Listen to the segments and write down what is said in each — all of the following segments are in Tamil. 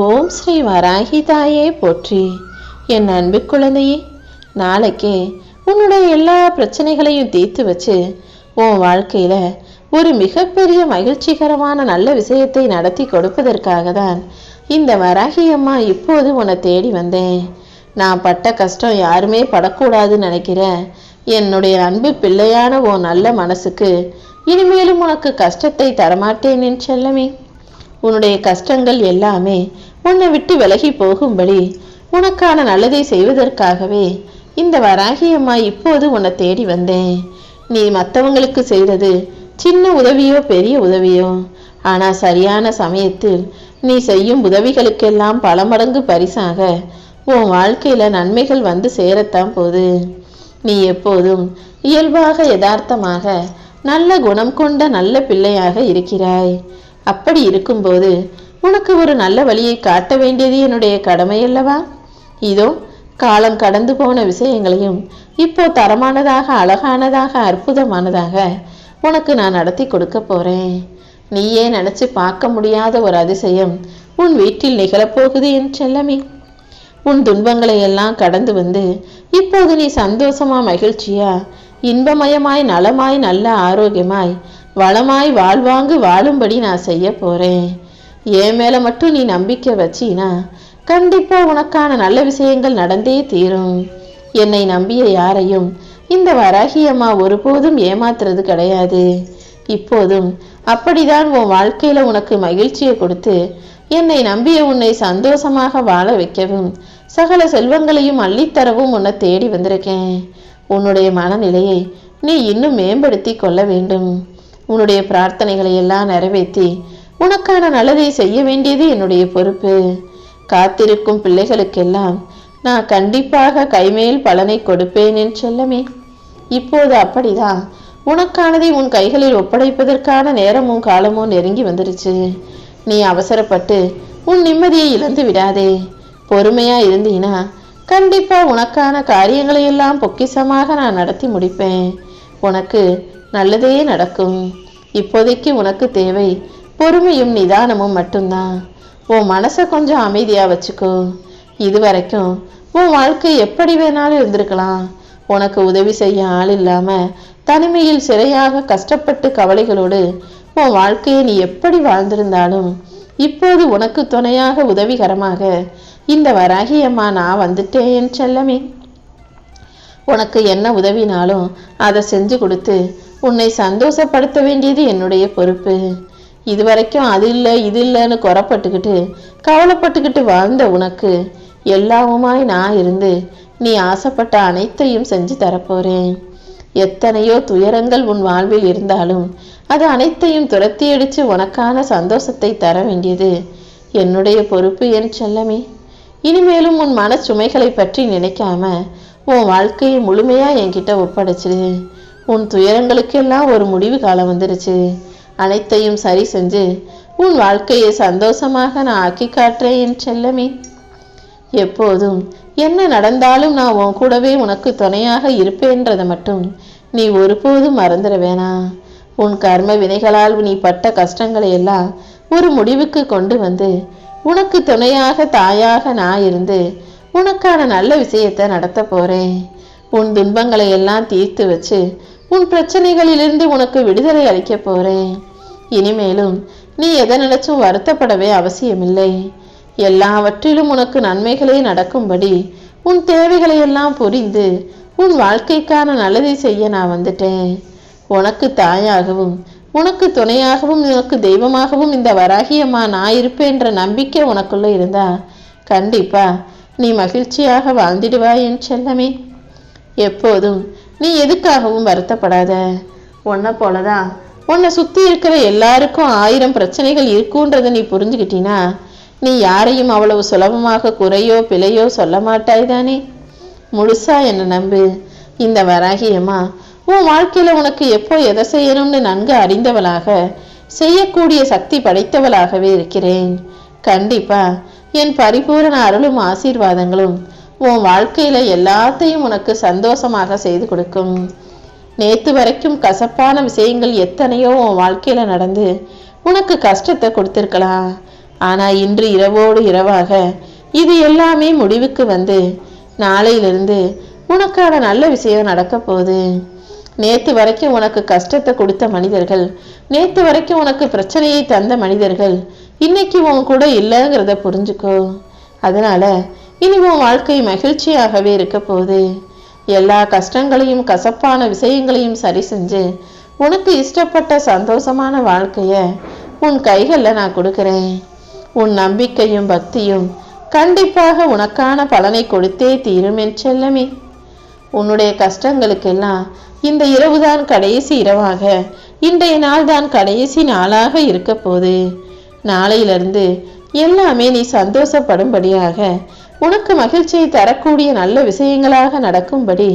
ஓம் ஸ்ரீ வராகி தாயே போற்றி. என் அன்பு குழந்தையே, நாளைக்கே உன்னுடைய எல்லா பிரச்சனைகளையும் தீர்த்து வச்சு உன் வாழ்க்கையில ஒரு மிகப்பெரிய மகிழ்ச்சிகரமான நல்ல விஷயத்தை நடத்தி கொடுப்பதற்காக தான் இந்த வராகி அம்மா இப்போது உன்னை தேடி வந்தேன். நான் பட்ட கஷ்டம் யாருமே படக்கூடாதுன்னு நினைக்கிற என்னுடைய அன்பு பிள்ளையான உன் நல்ல மனசுக்கு இனிமேலும் உனக்கு கஷ்டத்தை தரமாட்டேன் என் செல்லமே. உன்னுடைய கஷ்டங்கள் எல்லாமே உன்னை விட்டு விலகி போகும்படி உனக்கான நல்லதை செய்வதற்காகவே இந்த வராகி அம்மா இப்போது உன்னை தேடி வந்தேன். நீ மற்றவங்களுக்கு செய்தது சின்ன உதவியோ பெரிய உதவியோ, ஆனா சரியான சமயத்தில் நீ செய்யும் உதவிகளுக்கெல்லாம் பல மடங்கு பரிசாக உன் வாழ்க்கையில நன்மைகள் வந்து சேரத்தான் போது. நீ எப்போதும் இயல்பாக யதார்த்தமாக நல்ல குணம் கொண்ட நல்ல பிள்ளையாக இருக்கிறாய். அப்படி இருக்கும்போது உனக்கு ஒரு நல்ல வழியை காட்ட வேண்டியது என்னுடைய கடமை அல்லவா? இதோ காலம் கடந்து போன விஷயங்களையும் இப்போ தரமானதாக, அழகானதாக, அற்புதமானதாக உனக்கு நான் நடத்தி கொடுக்க போறேன். நீயே நினைச்சு பார்க்க முடியாத ஒரு அதிசயம் உன் வீட்டில் நிகழப்போகுது என் செல்லமே. உன் துன்பங்களை எல்லாம் கடந்து வந்து இப்போது நீ சந்தோஷமா, மகிழ்ச்சியா, இன்பமயமாய், நலமாய், நல்ல ஆரோக்கியமாய், வளமாய் வாழ்வாங்கு வாழும்படி நான் செய்ய போறேன். என் மேல மட்டும் நீ நம்பிக்கை வச்சினா கண்டிப்பா உனக்கான நல்ல விஷயங்கள் நடந்தே தீரும். என்னை நம்பிய யாரையும் இந்த வராகி அம்மா ஒருபோதும் ஏமாத்துறது கிடையாது. இப்போதும் அப்படிதான் உன் வாழ்க்கையில உனக்கு மகிழ்ச்சியை கொடுத்து என்னை நம்பிய உன்னை சந்தோஷமாக வாழ வைக்கவும் சகல செல்வங்களையும் அள்ளித்தரவும் உன்னை தேடி வந்திருக்கேன். உன்னுடைய மனநிலையை நீ இன்னும் மேம்படுத்தி கொள்ள வேண்டும். உன்னுடைய பிரார்த்தனைகளை எல்லாம் நிறைவேற்றி உனக்கான நல்லதை செய்ய வேண்டியது என்னுடைய பொறுப்பு. காத்திருக்கும் பிள்ளைகளுக்கெல்லாம் நான் கண்டிப்பாக கைமேல் பலனை கொடுப்பேன் என் செல்லமே. இப்போது அப்படிதான் உனக்கானதை உன் கைகளில் ஒப்படைப்பதற்கான நேரமும் காலமும் நெருங்கி வந்துருச்சு. நீ அவசரப்பட்டு உன் நிம்மதியை இழந்து விடாதே. பொறுமையா இருந்தீனா கண்டிப்பா உனக்கான காரியங்களை எல்லாம் பொக்கிசமாக நான் நடத்தி முடிப்பேன். உனக்கு நல்லதே நடக்கும். இப்போதைக்கு உனக்கு தேவை பொறுமையும் நிதானமும் மட்டும்தான். உன் மனசை கொஞ்சம் அமைதியா வச்சுக்கோ. இதுவரைக்கும் உன் வாழ்க்கை எப்படி வேணாலும் இருந்திருக்கலாம். உனக்கு உதவி செய்ய ஆள் இல்லாம தனிமையில் சிறையாக கஷ்டப்பட்டு கவலைகளோடு உன் வாழ்க்கையை நீ எப்படி வாழ்ந்திருந்தாலும் இப்போது உனக்கு துணையாக உதவிகரமாக இந்த வராகி அம்மா நான் வந்துட்டேன் என் செல்லமே. உனக்கு என்ன உதவினாலும் அதை செஞ்சு கொடுத்து உன்னை சந்தோஷப்படுத்த வேண்டியது என்னுடைய பொறுப்பு. இதுவரைக்கும் அது இல்லை இது இல்லைன்னு குறப்பட்டுக்கிட்டு கவலைப்பட்டுக்கிட்டு வாழ்ந்த உனக்கு எல்லாவுமாய் நான் இருந்து நீ ஆசைப்பட்ட அனைத்தையும் செஞ்சு தரப்போறேன். எத்தனையோ துயரங்கள் உன் வாழ்வில் இருந்தாலும் அது அனைத்தையும் துரத்தி அடிச்சு உனக்கான சந்தோஷத்தை தர வேண்டியது என்னுடைய பொறுப்பு என் செல்லமே. இனிமேலும் உன் மன சுமைகளை பற்றி நினைக்காம உன் வாழ்க்கையை முழுமையா என்கிட்ட ஒப்படைச்சிரு. உன் துயரங்களுக்கெல்லாம் ஒரு முடிவு காலம் வந்துருச்சு. அனைத்தையும் சரி செஞ்சு உன் வாழ்க்கையை சந்தோஷமாக நான் ஆக்கி காட்டுறேன் என் செல்லமே. எப்போதும் என்ன நடந்தாலும் நான் உன் கூடவே உனக்கு துணையாக இருப்பேன்றதை மட்டும் நீ ஒருபோதும் மறந்துட வேணாம். உன் கர்ம வினைகளால் நீ பட்ட கஷ்டங்களை எல்லாம் ஒரு முடிவுக்கு கொண்டு வந்து உனக்கு துணையாக, தாயாக நான் இருந்து உனக்கான நல்ல விஷயத்தை நடத்த போறேன். உன் துன்பங்களை எல்லாம் தீர்த்து வச்சு உன் பிரச்சனைகளிலிருந்து உனக்கு விடுதலை அளிக்க போறேன். இனிமேலும் நீ எதை நினைச்சும் வருத்தப்படவே அவசியமில்லை. எல்லாவற்றிலும் உனக்கு நன்மைகளே நடக்கும்படி உன் தேவைகளை எல்லாம் புரிந்து உன் வாழ்க்கைக்கான நல்லதை செய்ய நான் வந்துட்டேன். உனக்கு தாயாகவும் உனக்கு துணையாகவும் உனக்கு தெய்வமாகவும் இந்த வராகி அம்மா நான் இருப்பேன்ற நம்பிக்கை உனக்குள்ள இருந்தா கண்டிப்பா நீ மகிழ்ச்சியாக வாழ்ந்திடுவாய் என் செல்லமே. எப்போதும் நீ எதுக்காகவும் வருத்தப்படாத. உன்னை போலதான் உன்னை சுத்தி இருக்கிற எல்லாருக்கும் 1000 பிரச்சனைகள் இருக்குன்றதை நீ புரிஞ்சுக்கிட்டீனா நீ யாரையும் அவ்வளவு சுலபமாக குறையோ பிழையோ சொல்ல மாட்டாய் தானே. முழுசா என்ன நம்பு. இந்த வராகி அம்மா உன் வாழ்க்கையில உனக்கு எப்போ எதை செய்யணும்னு நன்கு அறிந்தவளாக, செய்யக்கூடிய சக்தி படைத்தவளாகவே இருக்கிறேன். கண்டிப்பா என் பரிபூரண அருளும் ஆசீர்வாதங்களும் உன் வாழ்க்கையில எல்லாத்தையும் உனக்கு சந்தோஷமாக செய்து கொடுக்கும். நேத்து வரைக்கும் கசப்பான விஷயங்கள் எத்தனையோ உன் வாழ்க்கையில நடந்து உனக்கு கஷ்டத்தை கொடுத்திருக்கலாம். ஆனா இன்று இரவோடு இரவாக இது எல்லாமே முடிவுக்கு வந்து நாளையிலிருந்து உனக்கான நல்ல விஷயம் நடக்க போகுது. நேத்து வரைக்கும் உனக்கு கஷ்டத்தை கொடுத்த மனிதர்கள், நேத்து வரைக்கும் உனக்கு பிரச்சனையை தந்த மனிதர்கள் இன்னைக்கு உன் கூட இல்லைங்கிறத புரிஞ்சுக்கோ. அதனால இனி உன் வாழ்க்கை மகிழ்ச்சியாகவே இருக்க போகுது. எல்லா கஷ்டங்களையும் கசப்பான விஷயங்களையும் சரி செஞ்சு உனக்கு இஷ்டப்பட்ட சந்தோஷமான வாழ்க்கைய உன் கைகளில் நான் கொடுக்கிறேன். உன் நம்பிக்கையும் பக்தியும் கண்டிப்பாக உனக்கான பலனை கொடுத்தே தீரும் என் செல்லமே. உன்னுடைய கஷ்டங்களுக்கெல்லாம் இந்த இரவுதான் கடைசி இரவாக, இன்றைய நாள் தான் கடைசி நாளாக இருக்க போகுது. நாளையிலிருந்து எல்லாமே நீ சந்தோஷப்படும்படியாக, உனக்கு மகிழ்ச்சியை தரக்கூடிய நல்ல விஷயங்களாக நடக்கும்படி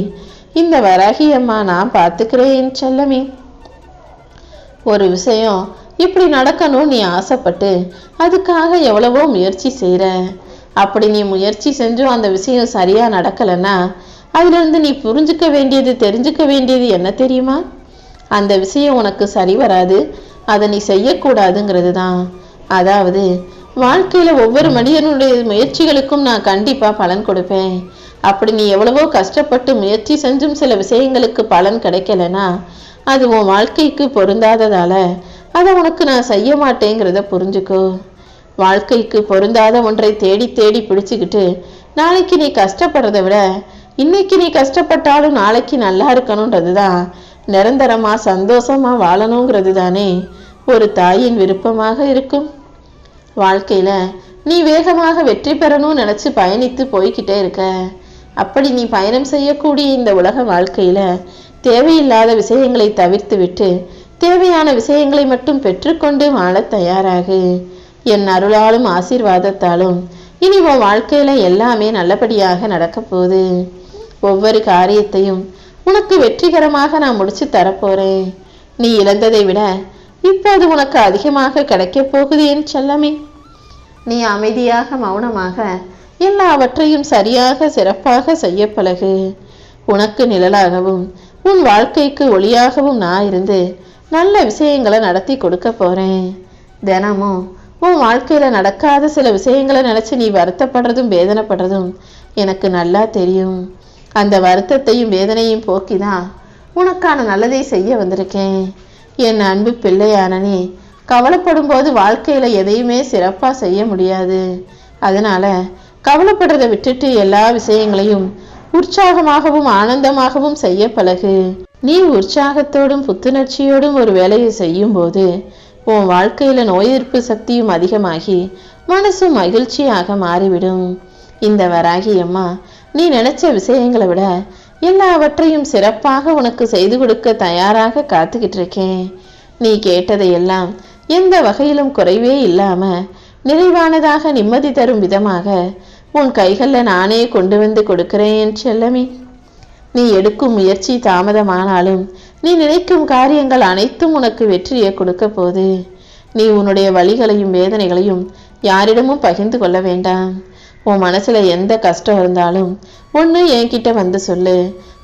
இந்த வராகி அம்மா நான் பார்த்துக்கிறேன் செல்லமே. ஒரு விஷயம் இப்படி நடக்கணும் நீ ஆசைப்பட்டு அதுக்காக எவ்வளவோ முயற்சி செய்கிற. அப்படி நீ முயற்சி செஞ்சும் அந்த விஷயம் சரியா நடக்கலைன்னா அதிலிருந்து நீ புரிஞ்சுக்க வேண்டியது, தெரிஞ்சுக்க வேண்டியது என்ன தெரியுமா? அந்த விஷயம் உனக்கு சரி வராது, அதை நீ செய்யக்கூடாதுங்கிறது தான். அதாவது வாழ்க்கையில ஒவ்வொரு மனிதனுடைய முயற்சிகளுக்கும் நான் கண்டிப்பா பலன் கொடுப்பேன். அப்படி நீ எவ்வளவோ கஷ்டப்பட்டு முயற்சி செஞ்சும் சில விஷயங்களுக்கு பலன் கிடைக்கலனா அது உன் வாழ்க்கைக்கு பொருந்தாததால அதை உனக்கு நான் செய்ய மாட்டேங்கிறத புரிஞ்சுக்கோ. வாழ்க்கைக்கு பொருந்தாத ஒன்றை தேடி தேடி பிடிச்சுக்கிட்டு நாளைக்கு நீ கஷ்டப்படுறதை விட இன்னைக்கு நீ கஷ்டப்பட்டாலும் நாளைக்கு நல்லா இருக்கணும்ன்றது தான், நிரந்தரமா சந்தோஷமா வாழணுங்கிறது தானே ஒரு தாயின் விருப்பமாக இருக்கும். வாழ்க்கையில நீ வேகமாக வெற்றி பெறணும்னு நினைச்சு பயணித்து போய்கிட்டே இருக்க. அப்படி நீ பயணம் செய்யக்கூடிய இந்த உலக வாழ்க்கையில தேவையில்லாத விஷயங்களை தவிர்த்து விட்டு தேவையான விஷயங்களை மட்டும் பெற்றுக்கொண்டு வாழ தயாராகு. என் அருளாலும் ஆசீர்வாதத்தாலும் இனி உன் வாழ்க்கையில எல்லாமே நல்லபடியாக நடக்க போகுது. ஒவ்வொரு காரியத்தையும் உனக்கு வெற்றிகரமாக நான் முடிச்சு தரப்போறேன். நீ இழந்ததை விட இப்போது உனக்கு அதிகமாக கிடைக்க போகுது என் செல்லமே. நீ அமைதியாக மௌனமாக எல்லாவற்றையும் சரியாக சிறப்பாக செய்ய பழகு. உனக்கு நிழலாகவும் உன் வாழ்க்கைக்கு ஒளியாகவும் நான் இருந்து நல்ல விஷயங்களை நடத்தி கொடுக்க போறேன். தினமும் உன் வாழ்க்கையில நடக்காத சில விஷயங்களை நினைச்சு நீ வருத்தப்படுறதும் வேதனைப்படுறதும் எனக்கு நல்லா தெரியும். அந்த வருத்தத்தையும் வேதனையும் போக்கிதான் உனக்கான நல்லதை செய்ய வந்திருக்கேன். என் அன்பு பிள்ளையான நீ கவலைப்படும் போது வாழ்க்கையில எதையுமே சிறப்பா செய்ய முடியாது. அதனால கவலைப்படுறதை விட்டுட்டு எல்லா விஷயங்களையும் உற்சாகமாகவும் ஆனந்தமாகவும் செய்ய பழகு. நீ உற்சாகத்தோடும் புத்துணர்ச்சியோடும் ஒரு வேலையை செய்யும் போது உன் வாழ்க்கையில நோய் எதிர்ப்பு சக்தியும் அதிகமாகி மனசும் மகிழ்ச்சியாக மாறிவிடும். இந்த வராகி அம்மா நீ நினைச்ச விஷயங்களை விட எல்லாவற்றையும் சிறப்பாக உனக்கு செய்து கொடுக்க தயாராக காத்துக்கிட்டு இருக்கேன். நீ கேட்டதையெல்லாம் எந்த வகையிலும் குறைவே இல்லாம நிறைவானதாக நிம்மதி தரும் விதமாக உன் கைகளில் நானே கொண்டு வந்து கொடுக்கிறேன் செல்லமே. நீ எடுக்கும் முயற்சி தாமதமானாலும் நீ நினைக்கும் காரியங்கள் அனைத்தும் உனக்கு வெற்றியை கொடுக்க போது. நீ உன்னுடைய வலிகளையும் வேதனைகளையும் யாரிடமும் பகிர்ந்து கொள்ள வேண்டாம். உன் மனசுல எந்த கஷ்டம் இருந்தாலும் ஒன்று என்கிட்ட வந்து சொல்லு.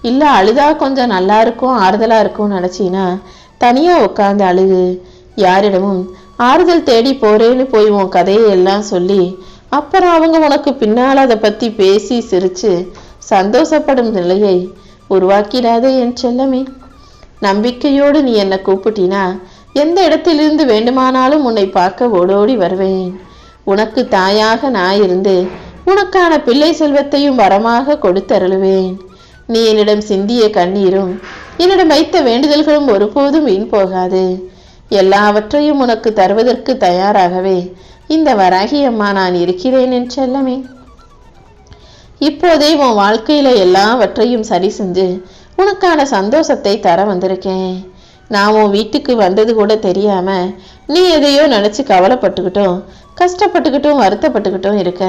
இல்லை அழுதா கொஞ்சம் நல்லா இருக்கும் ஆறுதலா இருக்கும் நினைச்சினா தனியா உட்காந்து அழுகு. யாரிடமும் ஆறுதல் தேடி போறேன்னு போய் உன் கதையை எல்லாம் சொல்லி அப்புறம் அவங்க உனக்கு பின்னால் அதை பத்தி பேசி சிரிச்சு சந்தோஷப்படும் நிலையை உருவாக்கிடாதே என் செல்லமே. நம்பிக்கையோடு நீ என்னை கூப்பிட்டினா எந்த இடத்திலிருந்து வேண்டுமானாலும் உன்னை பார்க்க ஓடோடி வருவேன். உனக்கு தாயாக நான் இருந்து உனக்கான பிள்ளை செல்வத்தையும் வரமாக கொடுத்தருளுவேன். நீ என்னிடம் சிந்திய கண்ணீரும் என்னிடம் வைத்த வேண்டுதல்களும் ஒருபோதும் வீண் போகாது. எல்லாவற்றையும் உனக்கு தருவதற்கு தயாராகவே இந்த வராகி அம்மா நான் இருக்கிறேன் என் செல்லமே. இப்போதே உன் வாழ்க்கையில எல்லாவற்றையும் சரி செஞ்சு உனக்கான சந்தோஷத்தை தர வந்திருக்கேன். நான் உன் வீட்டுக்கு வந்தது கூட தெரியாம நீ எதையோ நினைச்சு கவலைப்பட்டுக்கிட்டும் கஷ்டப்பட்டுக்கிட்டும் வருத்தப்பட்டுக்கிட்டும் இருக்க.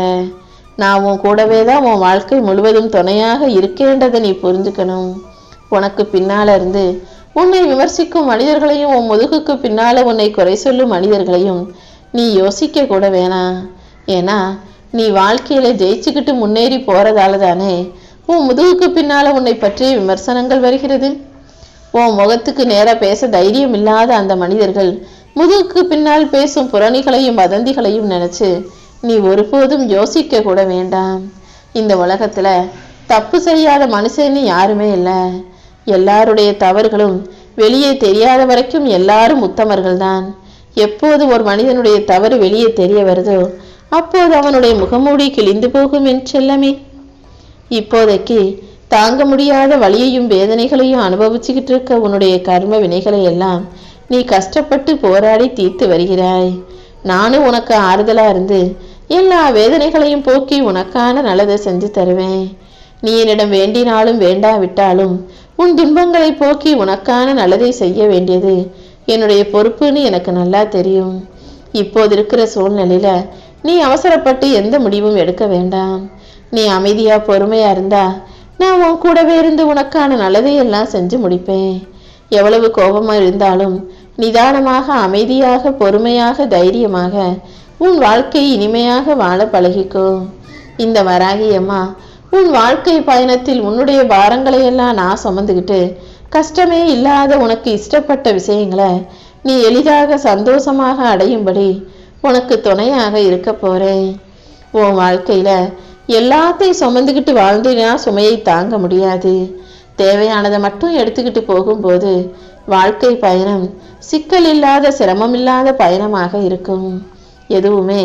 நான் உன் கூடவே தான் உன் வாழ்க்கை முழுவதும் துணையாக இருக்கேன்றதை நீ புரிஞ்சுக்கணும். உனக்கு பின்னால இருந்து உன்னை விமர்சிக்கும் மனிதர்களையும் உன் முதுகுக்கு பின்னால உன்னை குறை சொல்லும் மனிதர்களையும் நீ யோசிக்க கூட வேணாம். ஏன்னா நீ வாழ்க்கையில ஜெயிச்சுக்கிட்டு முன்னேறி போறதால தானே உன் முதுகுக்கு பின்னால உன்னை பற்றிய விமர்சனங்கள் வருகிறது. உன் முகத்துக்கு நேர பேச தைரியம் இல்லாத அந்த மனிதர்கள் முதுகுக்கு பின்னால் பேசும் புரணிகளையும் வதந்திகளையும் நினைச்சு நீ ஒருபோதும் யோசிக்க கூட வேண்டாம். இந்த உலகத்துல தப்பு செய்யாத மனுஷன்னு யாருமே இல்லை. எல்லாருடைய தவறுகளும் வெளியே தெரியாத வரைக்கும் எல்லாரும் உத்தமர்கள் தான். எப்போது ஒரு மனிதனுடைய தவறு வெளியே தெரிய வருதோ அப்போது அவனுடைய முகமூடி கிழிந்து போகும் என் செல்லமே. இப்போதைக்கு தாங்க முடியாத வலியையும் வேதனைகளையும் அனுபவிச்சுக்கிட்டு இருக்க உன்னுடைய கர்ம வினைகளை எல்லாம் நீ கஷ்டப்பட்டு போராடி தீர்த்து வருகிறாய். நானும் உனக்கு ஆறுதலா இருந்து எல்லா வேதனைகளையும் போக்கி உனக்கான நல்லதை செஞ்சு தருவேன். நீ என்னிடம் வேண்டினாலும் வேண்டாவிட்டாலும் உன் துன்பங்களை போக்கி உனக்கான நல்லதை செய்ய வேண்டியது என்னுடைய பொறுப்புன்னு எனக்கு நல்லா தெரியும். இப்போது இருக்கிற சூழ்நிலையில நீ அவசரப்பட்டு எந்த முடிவும் எடுக்க வேண்டாம். நீ அமைதியா பொறுமையா இருந்தா நான் உன் கூடவே இருந்து உனக்கான நல்லதை எல்லாம் செஞ்சு முடிப்பேன். எவ்வளவு கோபமா இருந்தாலும் நிதானமாக அமைதியாக பொறுமையாக தைரியமாக உன் வாழ்க்கை இனிமையாக வாழ பழகிக்கோ. இந்த வராகி அம்மா உன் வாழ்க்கை பயணத்தில் உன்னுடைய பாரங்களை எல்லாம் நான் சுமந்துக்கிட்டு கஷ்டமே இல்லாத உனக்கு இஷ்டப்பட்ட விஷயங்களை நீ எளிதாக சந்தோஷமாக அடையும்படி உனக்கு துணையாக இருக்க போறேன். உன் வாழ்க்கையில எல்லாத்தையும் சுமந்துக்கிட்டு வாழ்ந்தினா சுமையை தாங்க முடியாது. தேவையானதை மட்டும் எடுத்துக்கிட்டு போகும்போது வாழ்க்கை பயணம் சிக்கல் இல்லாத சிரமம் இல்லாத பயணமாக இருக்கும். எதுவுமே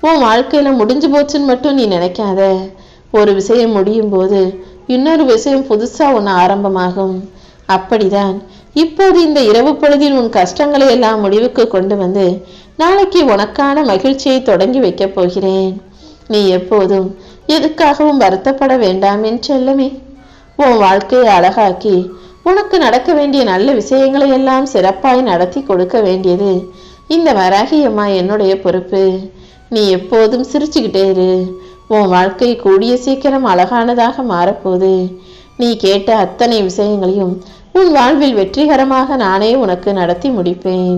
உன் வாழ்க்கையில முடிஞ்சு போச்சுன்னு மட்டும் நீ நினைக்காத. ஒரு விஷயம் முடியும் போது இன்னொரு விஷயம் புதுசா ஒன்று ஆரம்பமாகும். அப்படிதான் இப்போது இந்த இரவு பொழுதில் உன் கஷ்டங்களை எல்லாம் முடிவுக்கு கொண்டு வந்து நாளைக்கு உனக்கான மகிழ்ச்சியை தொடங்கி வைக்க போகிறேன். நீ எப்போதும் எதுக்காகவும் வருத்தப்பட வேண்டாம் என் செல்லமே. உன் வாழ்க்கையை அழகாக்கி உனக்கு நடக்க வேண்டிய நல்ல விஷயங்களை எல்லாம் சிறப்பாய் நடத்தி கொடுக்க வேண்டியது இந்த வராகி அம்மா என்னுடைய பொறுப்பு. நீ எப்போதும் சிரிச்சுக்கிட்டே இரு. உன் வாழ்க்கை கூடிய சீக்கிரம் அழகானதாக மாறப்போகுது. நீ கேட்ட அத்தனை விஷயங்களையும் உன் வாழ்வில் வெற்றிகரமாக நானே உனக்கு நடத்தி முடிப்பேன்.